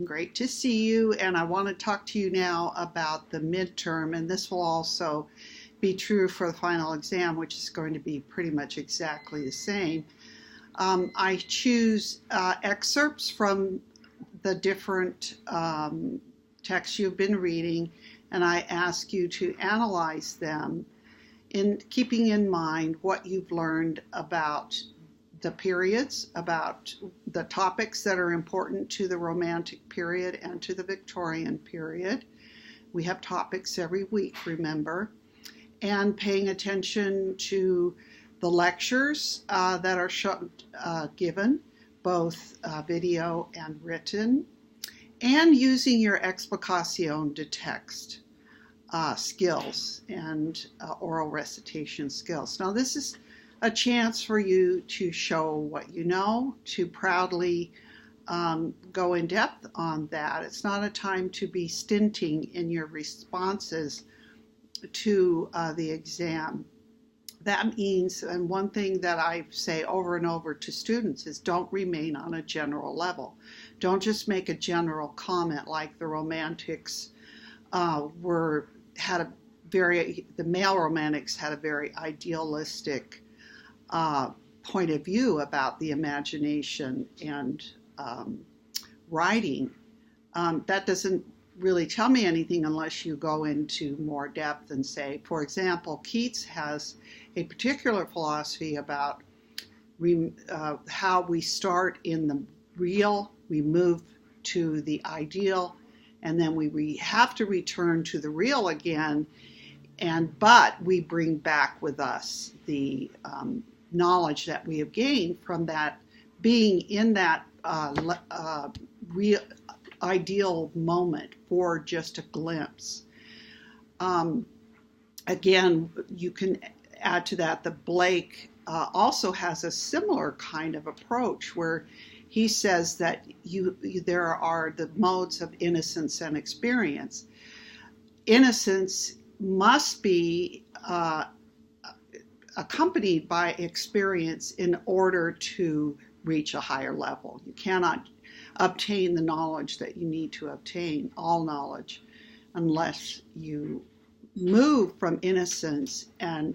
Great to see you, and I want to talk to you now about the midterm, and this will also be true for the final exam, which is going to be pretty much exactly the same. I choose excerpts from the different texts you've been reading, and I ask you to analyze them in keeping in mind what you've learned about the periods, about the topics that are important to the Romantic period and to the Victorian period. We have topics every week, remember, and paying attention to the lectures that are given, both video and written, and using your explicación de text skills and oral recitation skills. Now, this is a chance for you to show what you know, to proudly go in depth on that. It's not a time to be stinting in your responses to the exam. That means, and one thing that I say over and over to students is don't remain on a general level. Don't just make a general comment like the Romantics the male Romantics had a very idealistic point of view about the imagination and writing. That doesn't really tell me anything unless you go into more depth and say, for example, Keats has a particular philosophy about how we start in the real, we move to the ideal, and then we have to return to the real again, but we bring back with us the knowledge that we have gained from that being in that real ideal moment for just a glimpse. Again, you can add to that that Blake also has a similar kind of approach where he says that there are the modes of innocence and experience. Innocence must be accompanied by experience in order to reach a higher level. You cannot obtain the knowledge that you need to obtain, all knowledge, unless you move from innocence and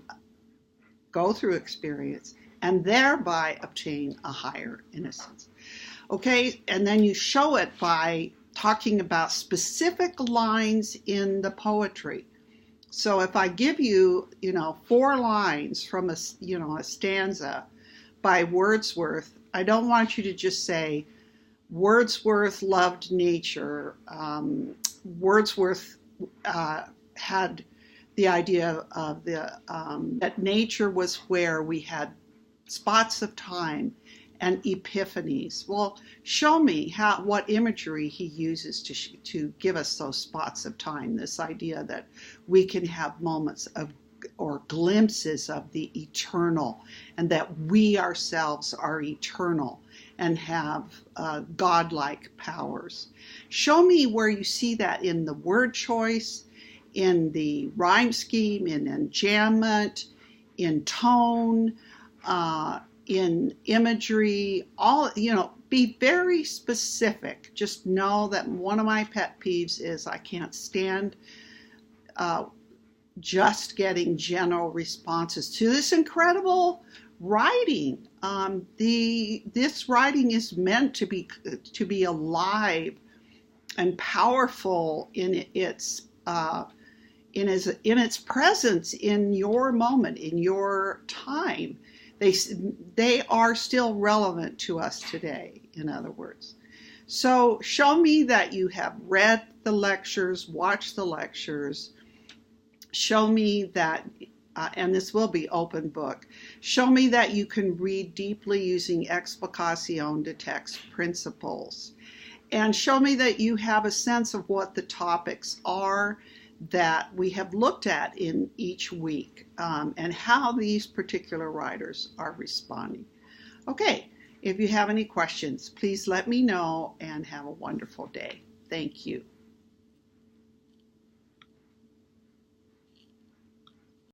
go through experience and thereby obtain a higher innocence. Okay, and then you show it by talking about specific lines in the poetry. So if I give you, 4 lines from a stanza by Wordsworth, I don't want you to just say, Wordsworth loved nature. Wordsworth had the idea of that nature was where we had spots of time and epiphanies. Well, show me what imagery he uses to give us those spots of time, this idea that we can have moments of or glimpses of the eternal, and that we ourselves are eternal and have godlike powers. Show me where you see that in the word choice, in the rhyme scheme, in enjambment, in tone, in imagery, be very specific. Just know that one of my pet peeves is I can't stand just getting general responses to this incredible writing. This writing is meant to be alive and powerful in its presence in your moment, in your time. They are still relevant to us today, in other words. So show me that you have read the lectures, watched the lectures. Show me that, and this will be open book, show me that you can read deeply using explicación de text principles. And show me that you have a sense of what the topics are that we have looked at in each week, and how these particular writers are responding. Okay, if you have any questions, please let me know and have a wonderful day. Thank you.